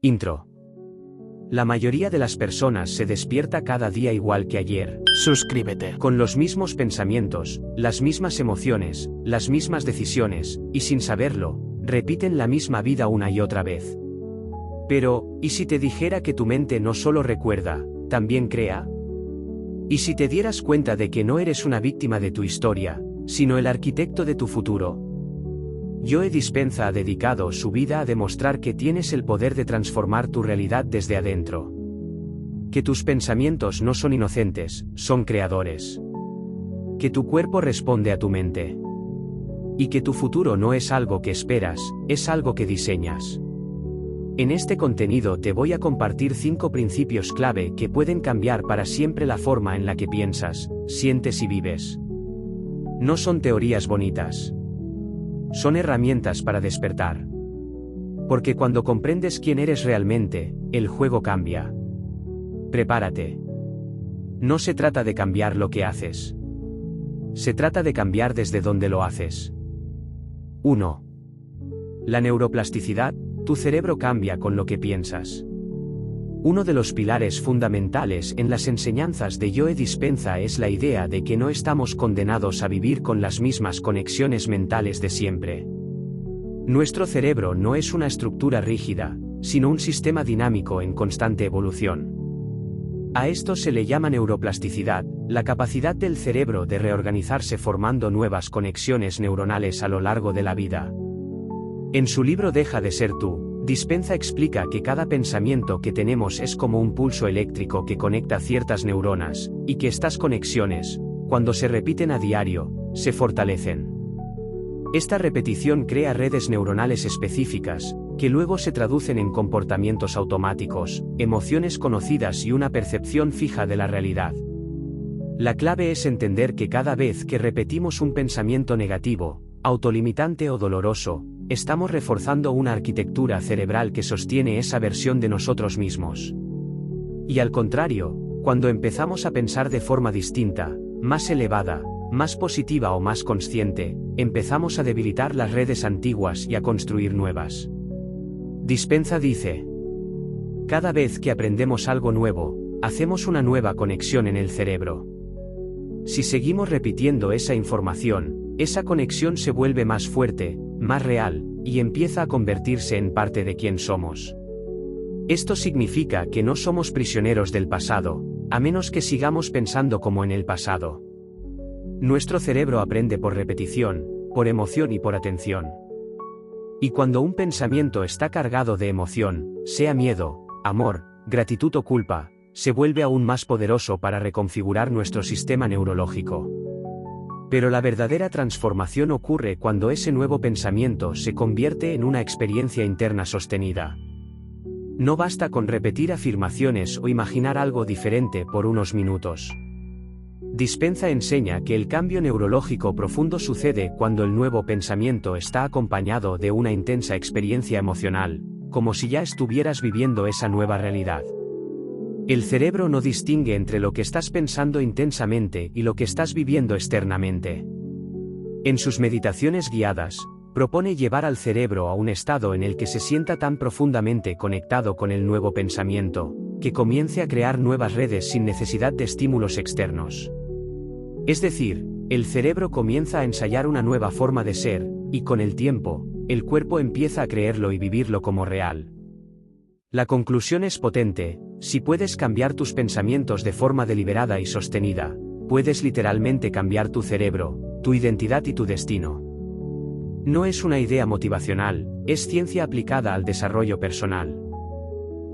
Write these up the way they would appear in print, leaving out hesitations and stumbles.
Intro. La mayoría de las personas se despierta cada día igual que ayer. Suscríbete. Con los mismos pensamientos, las mismas emociones, las mismas decisiones, y sin saberlo, repiten la misma vida una y otra vez. Pero, ¿y si te dijera que tu mente no solo recuerda, también crea? ¿Y si te dieras cuenta de que no eres una víctima de tu historia, sino el arquitecto de tu futuro? Joe Dispenza ha dedicado su vida a demostrar que tienes el poder de transformar tu realidad desde adentro. Que tus pensamientos no son inocentes, son creadores. Que tu cuerpo responde a tu mente. Y que tu futuro no es algo que esperas, es algo que diseñas. En este contenido te voy a compartir 5 principios clave que pueden cambiar para siempre la forma en la que piensas, sientes y vives. No son teorías bonitas. Son herramientas para despertar. Porque cuando comprendes quién eres realmente, el juego cambia. Prepárate. No se trata de cambiar lo que haces. Se trata de cambiar desde donde lo haces. 1. La neuroplasticidad. Tu cerebro cambia con lo que piensas. Uno de los pilares fundamentales en las enseñanzas de Joe Dispenza es la idea de que no estamos condenados a vivir con las mismas conexiones mentales de siempre. Nuestro cerebro no es una estructura rígida, sino un sistema dinámico en constante evolución. A esto se le llama neuroplasticidad, la capacidad del cerebro de reorganizarse formando nuevas conexiones neuronales a lo largo de la vida. En su libro Deja de ser tú, Dispenza explica que cada pensamiento que tenemos es como un pulso eléctrico que conecta ciertas neuronas, y que estas conexiones, cuando se repiten a diario, se fortalecen. Esta repetición crea redes neuronales específicas, que luego se traducen en comportamientos automáticos, emociones conocidas y una percepción fija de la realidad. La clave es entender que cada vez que repetimos un pensamiento negativo, autolimitante o doloroso, estamos reforzando una arquitectura cerebral que sostiene esa versión de nosotros mismos. Y al contrario, cuando empezamos a pensar de forma distinta, más elevada, más positiva o más consciente, empezamos a debilitar las redes antiguas y a construir nuevas. Dispenza dice: cada vez que aprendemos algo nuevo, hacemos una nueva conexión en el cerebro. Si seguimos repitiendo esa información, esa conexión se vuelve más fuerte, más real, y empieza a convertirse en parte de quién somos. Esto significa que no somos prisioneros del pasado, a menos que sigamos pensando como en el pasado. Nuestro cerebro aprende por repetición, por emoción y por atención. Y cuando un pensamiento está cargado de emoción, sea miedo, amor, gratitud o culpa, se vuelve aún más poderoso para reconfigurar nuestro sistema neurológico. Pero la verdadera transformación ocurre cuando ese nuevo pensamiento se convierte en una experiencia interna sostenida. No basta con repetir afirmaciones o imaginar algo diferente por unos minutos. Dispenza enseña que el cambio neurológico profundo sucede cuando el nuevo pensamiento está acompañado de una intensa experiencia emocional, como si ya estuvieras viviendo esa nueva realidad. El cerebro no distingue entre lo que estás pensando intensamente y lo que estás viviendo externamente. En sus meditaciones guiadas, propone llevar al cerebro a un estado en el que se sienta tan profundamente conectado con el nuevo pensamiento, que comience a crear nuevas redes sin necesidad de estímulos externos. Es decir, el cerebro comienza a ensayar una nueva forma de ser, y con el tiempo, el cuerpo empieza a creerlo y vivirlo como real. La conclusión es potente: si puedes cambiar tus pensamientos de forma deliberada y sostenida, puedes literalmente cambiar tu cerebro, tu identidad y tu destino. No es una idea motivacional, es ciencia aplicada al desarrollo personal.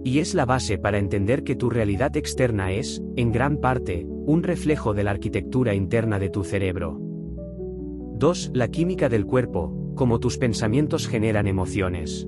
Y es la base para entender que tu realidad externa es, en gran parte, un reflejo de la arquitectura interna de tu cerebro. 2. La química del cuerpo, como tus pensamientos generan emociones.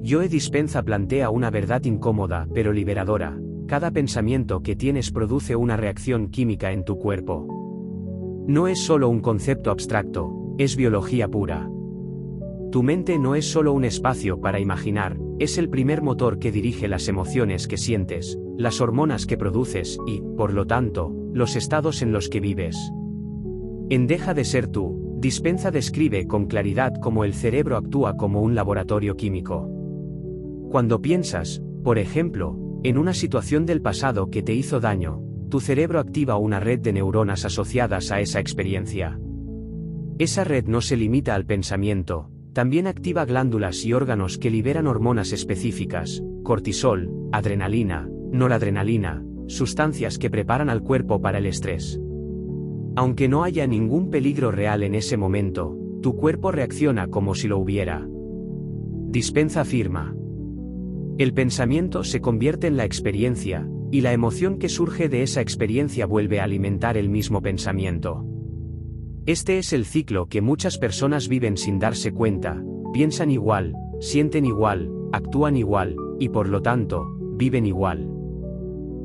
Joe Dispenza plantea una verdad incómoda pero liberadora: cada pensamiento que tienes produce una reacción química en tu cuerpo. No es solo un concepto abstracto, es biología pura. Tu mente no es solo un espacio para imaginar, es el primer motor que dirige las emociones que sientes, las hormonas que produces y, por lo tanto, los estados en los que vives. En Deja de ser tú, Dispenza describe con claridad cómo el cerebro actúa como un laboratorio químico. Cuando piensas, por ejemplo, en una situación del pasado que te hizo daño, tu cerebro activa una red de neuronas asociadas a esa experiencia. Esa red no se limita al pensamiento, también activa glándulas y órganos que liberan hormonas específicas, cortisol, adrenalina, noradrenalina, sustancias que preparan al cuerpo para el estrés. Aunque no haya ningún peligro real en ese momento, tu cuerpo reacciona como si lo hubiera. Dispenza afirma: el pensamiento se convierte en la experiencia, y la emoción que surge de esa experiencia vuelve a alimentar el mismo pensamiento. Este es el ciclo que muchas personas viven sin darse cuenta: piensan igual, sienten igual, actúan igual, y por lo tanto, viven igual.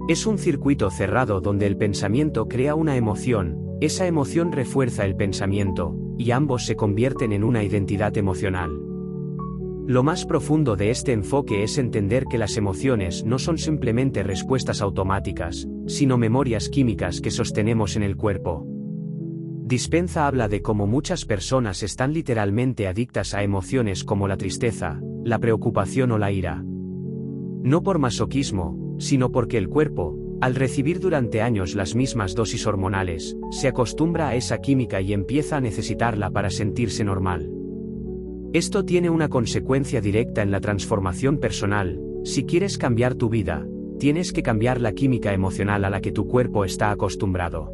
Es un circuito cerrado donde el pensamiento crea una emoción, esa emoción refuerza el pensamiento, y ambos se convierten en una identidad emocional. Lo más profundo de este enfoque es entender que las emociones no son simplemente respuestas automáticas, sino memorias químicas que sostenemos en el cuerpo. Dispenza habla de cómo muchas personas están literalmente adictas a emociones como la tristeza, la preocupación o la ira. No por masoquismo, sino porque el cuerpo, al recibir durante años las mismas dosis hormonales, se acostumbra a esa química y empieza a necesitarla para sentirse normal. Esto tiene una consecuencia directa en la transformación personal: si quieres cambiar tu vida, tienes que cambiar la química emocional a la que tu cuerpo está acostumbrado.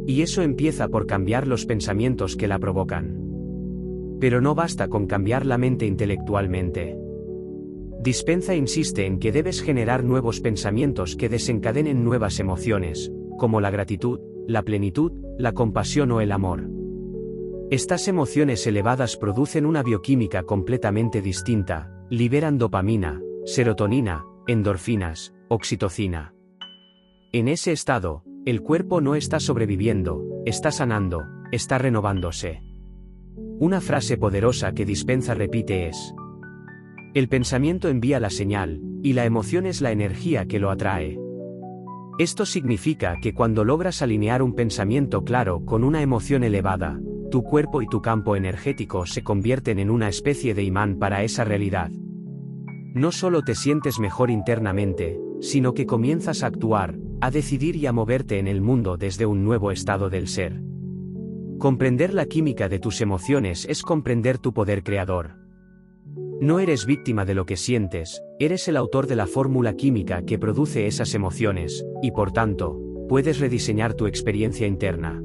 Y eso empieza por cambiar los pensamientos que la provocan. Pero no basta con cambiar la mente intelectualmente. Dispenza insiste en que debes generar nuevos pensamientos que desencadenen nuevas emociones, como la gratitud, la plenitud, la compasión o el amor. Estas emociones elevadas producen una bioquímica completamente distinta, liberan dopamina, serotonina, endorfinas, oxitocina. En ese estado, el cuerpo no está sobreviviendo, está sanando, está renovándose. Una frase poderosa que Dispenza repite es: el pensamiento envía la señal, y la emoción es la energía que lo atrae. Esto significa que cuando logras alinear un pensamiento claro con una emoción elevada, tu cuerpo y tu campo energético se convierten en una especie de imán para esa realidad. No solo te sientes mejor internamente, sino que comienzas a actuar, a decidir y a moverte en el mundo desde un nuevo estado del ser. Comprender la química de tus emociones es comprender tu poder creador. No eres víctima de lo que sientes, eres el autor de la fórmula química que produce esas emociones, y por tanto, puedes rediseñar tu experiencia interna.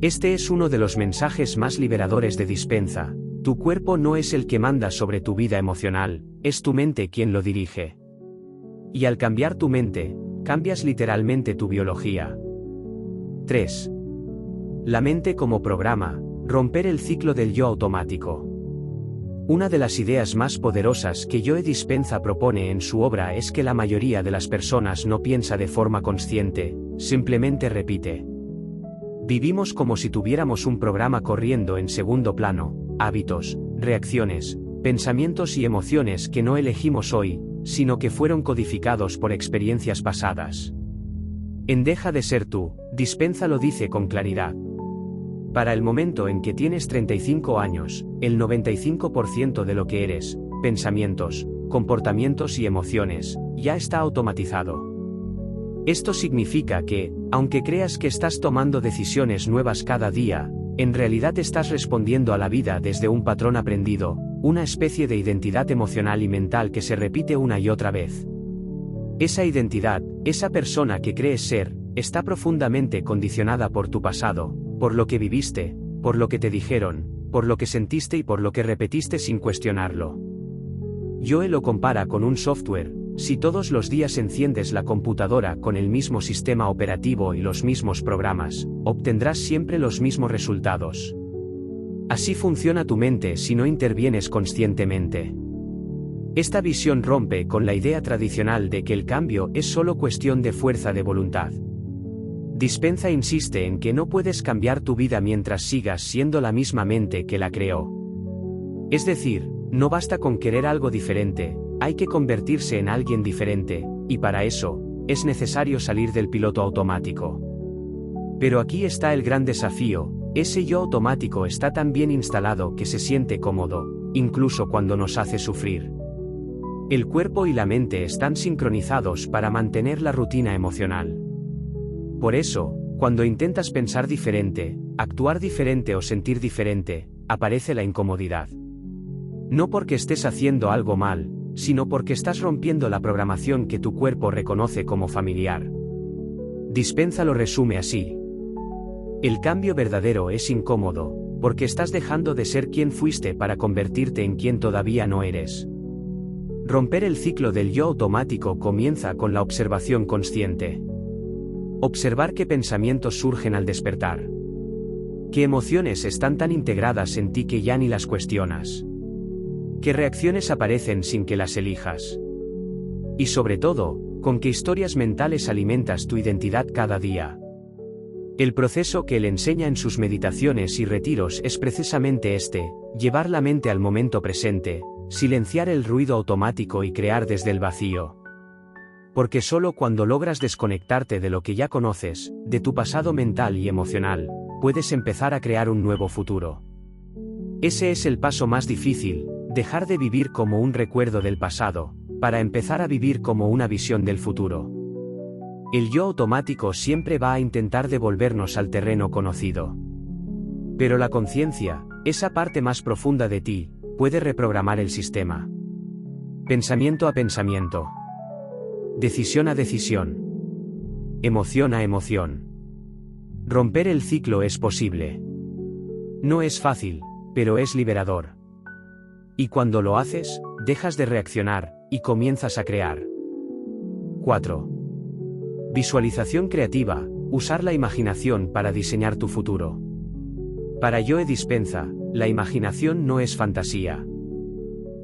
Este es uno de los mensajes más liberadores de Dispenza: tu cuerpo no es el que manda sobre tu vida emocional, es tu mente quien lo dirige. Y al cambiar tu mente, cambias literalmente tu biología. 3. La mente como programa: romper el ciclo del yo automático. Una de las ideas más poderosas que Joe Dispenza propone en su obra es que la mayoría de las personas no piensa de forma consciente, simplemente repite. Vivimos como si tuviéramos un programa corriendo en segundo plano: hábitos, reacciones, pensamientos y emociones que no elegimos hoy, sino que fueron codificados por experiencias pasadas. En Deja de ser tú, Dispenza lo dice con claridad. Para el momento en que tienes 35 años, el 95% de lo que eres, pensamientos, comportamientos y emociones, ya está automatizado. Esto significa que, aunque creas que estás tomando decisiones nuevas cada día, en realidad estás respondiendo a la vida desde un patrón aprendido, una especie de identidad emocional y mental que se repite una y otra vez. Esa identidad, esa persona que crees ser, está profundamente condicionada por tu pasado, por lo que viviste, por lo que te dijeron, por lo que sentiste y por lo que repetiste sin cuestionarlo. Joe lo compara con un software: si todos los días enciendes la computadora con el mismo sistema operativo y los mismos programas, obtendrás siempre los mismos resultados. Así funciona tu mente si no intervienes conscientemente. Esta visión rompe con la idea tradicional de que el cambio es solo cuestión de fuerza de voluntad. Dispenza insiste en que no puedes cambiar tu vida mientras sigas siendo la misma mente que la creó. Es decir, no basta con querer algo diferente, hay que convertirse en alguien diferente, y para eso, es necesario salir del piloto automático. Pero aquí está el gran desafío: ese yo automático está tan bien instalado que se siente cómodo, incluso cuando nos hace sufrir. El cuerpo y la mente están sincronizados para mantener la rutina emocional. Por eso, cuando intentas pensar diferente, actuar diferente o sentir diferente, aparece la incomodidad. No porque estés haciendo algo mal, sino porque estás rompiendo la programación que tu cuerpo reconoce como familiar. Dispenza lo resume así. El cambio verdadero es incómodo, porque estás dejando de ser quien fuiste para convertirte en quien todavía no eres. Romper el ciclo del yo automático comienza con la observación consciente. Observar qué pensamientos surgen al despertar. Qué emociones están tan integradas en ti que ya ni las cuestionas. Qué reacciones aparecen sin que las elijas. Y sobre todo, con qué historias mentales alimentas tu identidad cada día. El proceso que él enseña en sus meditaciones y retiros es precisamente este: llevar la mente al momento presente, silenciar el ruido automático y crear desde el vacío. Porque solo cuando logras desconectarte de lo que ya conoces, de tu pasado mental y emocional, puedes empezar a crear un nuevo futuro. Ese es el paso más difícil: dejar de vivir como un recuerdo del pasado, para empezar a vivir como una visión del futuro. El yo automático siempre va a intentar devolvernos al terreno conocido. Pero la conciencia, esa parte más profunda de ti, puede reprogramar el sistema. Pensamiento a pensamiento. Decisión a decisión. Emoción a emoción. Romper el ciclo es posible. No es fácil, pero es liberador. Y cuando lo haces, dejas de reaccionar, y comienzas a crear. 4. Visualización creativa: usar la imaginación para diseñar tu futuro. Para Joe Dispenza, la imaginación no es fantasía.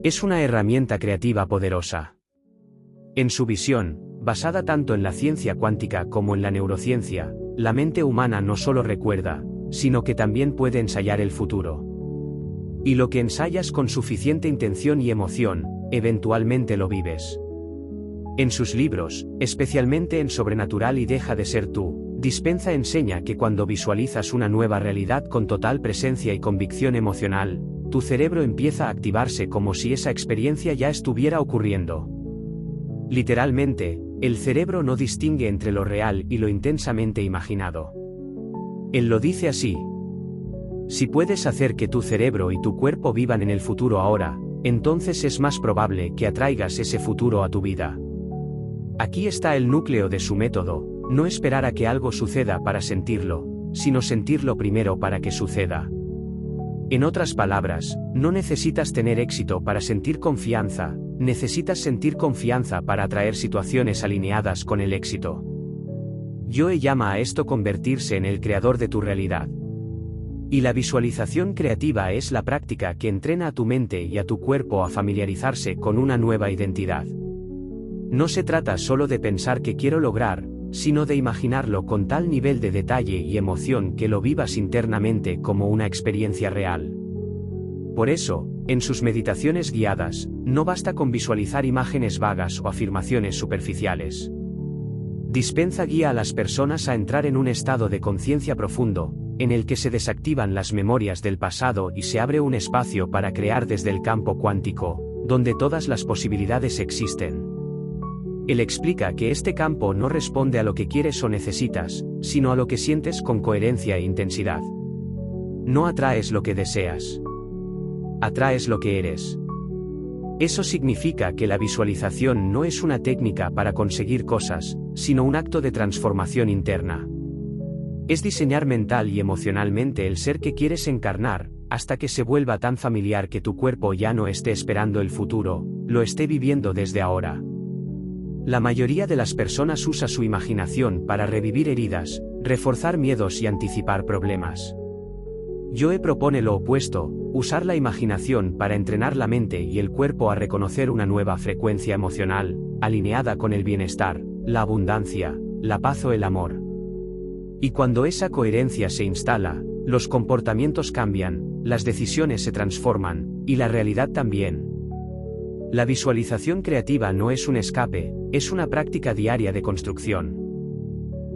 Es una herramienta creativa poderosa. En su visión, basada tanto en la ciencia cuántica como en la neurociencia, la mente humana no solo recuerda, sino que también puede ensayar el futuro. Y lo que ensayas con suficiente intención y emoción, eventualmente lo vives. En sus libros, especialmente en Sobrenatural y Deja de ser tú, Dispenza enseña que cuando visualizas una nueva realidad con total presencia y convicción emocional, tu cerebro empieza a activarse como si esa experiencia ya estuviera ocurriendo. Literalmente, el cerebro no distingue entre lo real y lo intensamente imaginado. Él lo dice así: si puedes hacer que tu cerebro y tu cuerpo vivan en el futuro ahora, entonces es más probable que atraigas ese futuro a tu vida. Aquí está el núcleo de su método: no esperar a que algo suceda para sentirlo, sino sentirlo primero para que suceda. En otras palabras, no necesitas tener éxito para sentir confianza, necesitas sentir confianza para atraer situaciones alineadas con el éxito. Joe llama a esto convertirse en el creador de tu realidad. Y la visualización creativa es la práctica que entrena a tu mente y a tu cuerpo a familiarizarse con una nueva identidad. No se trata solo de pensar que quiero lograr, sino de imaginarlo con tal nivel de detalle y emoción que lo vivas internamente como una experiencia real. Por eso, en sus meditaciones guiadas, no basta con visualizar imágenes vagas o afirmaciones superficiales. Dispenza guía a las personas a entrar en un estado de conciencia profundo, en el que se desactivan las memorias del pasado y se abre un espacio para crear desde el campo cuántico, donde todas las posibilidades existen. Él explica que este campo no responde a lo que quieres o necesitas, sino a lo que sientes con coherencia e intensidad. No atraes lo que deseas. Atraes lo que eres. Eso significa que la visualización no es una técnica para conseguir cosas, sino un acto de transformación interna. Es diseñar mental y emocionalmente el ser que quieres encarnar, hasta que se vuelva tan familiar que tu cuerpo ya no esté esperando el futuro, lo esté viviendo desde ahora. La mayoría de las personas usa su imaginación para revivir heridas, reforzar miedos y anticipar problemas. Joe propone lo opuesto: usar la imaginación para entrenar la mente y el cuerpo a reconocer una nueva frecuencia emocional, alineada con el bienestar, la abundancia, la paz o el amor. Y cuando esa coherencia se instala, los comportamientos cambian, las decisiones se transforman, y la realidad también. La visualización creativa no es un escape, es una práctica diaria de construcción.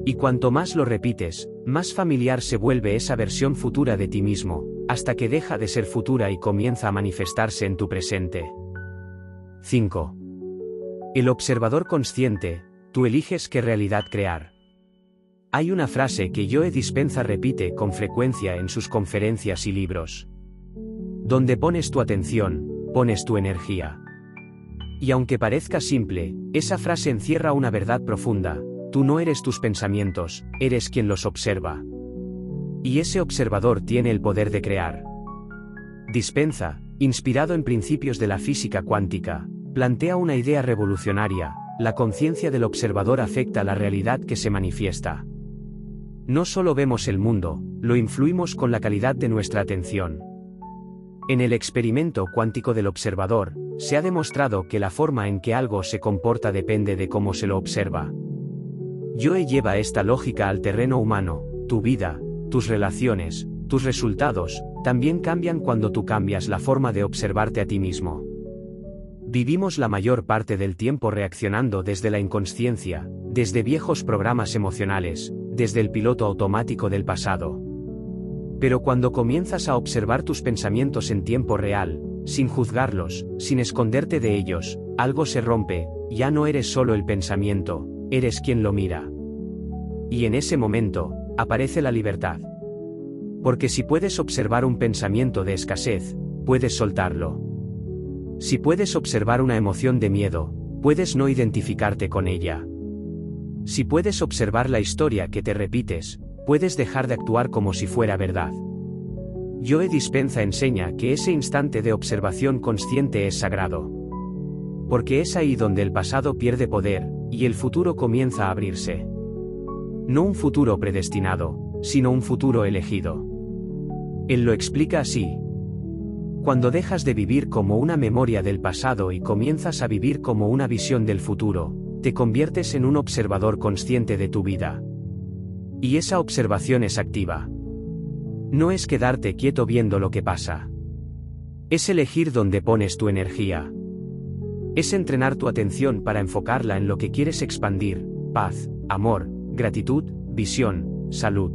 Y cuanto más lo repites, más familiar se vuelve esa versión futura de ti mismo, hasta que deja de ser futura y comienza a manifestarse en tu presente. 5. El observador consciente, tú eliges qué realidad crear. Hay una frase que Joe Dispenza repite con frecuencia en sus conferencias y libros. Donde pones tu atención, pones tu energía. Y aunque parezca simple, esa frase encierra una verdad profunda: tú no eres tus pensamientos, eres quien los observa. Y ese observador tiene el poder de crear. Dispenza, inspirado en principios de la física cuántica, plantea una idea revolucionaria: la conciencia del observador afecta la realidad que se manifiesta. No solo vemos el mundo, lo influimos con la calidad de nuestra atención. En el experimento cuántico del observador, se ha demostrado que la forma en que algo se comporta depende de cómo se lo observa. Joe lleva esta lógica al terreno humano: tu vida, tus relaciones, tus resultados, también cambian cuando tú cambias la forma de observarte a ti mismo. Vivimos la mayor parte del tiempo reaccionando desde la inconsciencia, desde viejos programas emocionales, desde el piloto automático del pasado. Pero cuando comienzas a observar tus pensamientos en tiempo real, sin juzgarlos, sin esconderte de ellos, algo se rompe. Ya no eres solo el pensamiento, eres quien lo mira. Y en ese momento, aparece la libertad. Porque si puedes observar un pensamiento de escasez, puedes soltarlo. Si puedes observar una emoción de miedo, puedes no identificarte con ella. Si puedes observar la historia que te repites, puedes dejar de actuar como si fuera verdad. Joe Dispenza enseña que ese instante de observación consciente es sagrado. Porque es ahí donde el pasado pierde poder, y el futuro comienza a abrirse. No un futuro predestinado, sino un futuro elegido. Él lo explica así: cuando dejas de vivir como una memoria del pasado y comienzas a vivir como una visión del futuro, te conviertes en un observador consciente de tu vida. Y esa observación es activa. No es quedarte quieto viendo lo que pasa. Es elegir dónde pones tu energía. Es entrenar tu atención para enfocarla en lo que quieres expandir: paz, amor, gratitud, visión, salud.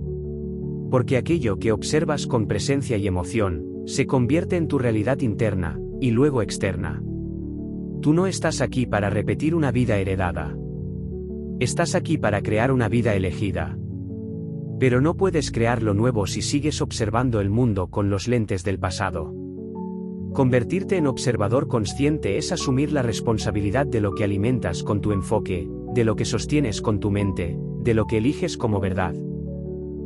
Porque aquello que observas con presencia y emoción, se convierte en tu realidad interna, y luego externa. Tú no estás aquí para repetir una vida heredada. Estás aquí para crear una vida elegida. Pero no puedes crear lo nuevo si sigues observando el mundo con los lentes del pasado. Convertirte en observador consciente es asumir la responsabilidad de lo que alimentas con tu enfoque, de lo que sostienes con tu mente, de lo que eliges como verdad.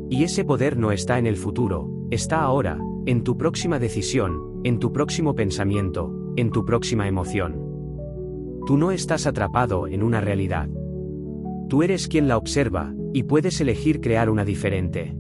Y ese poder no está en el futuro, está ahora, en tu próxima decisión, en tu próximo pensamiento, en tu próxima emoción. Tú no estás atrapado en una realidad. Tú eres quien la observa, y puedes elegir crear una diferente.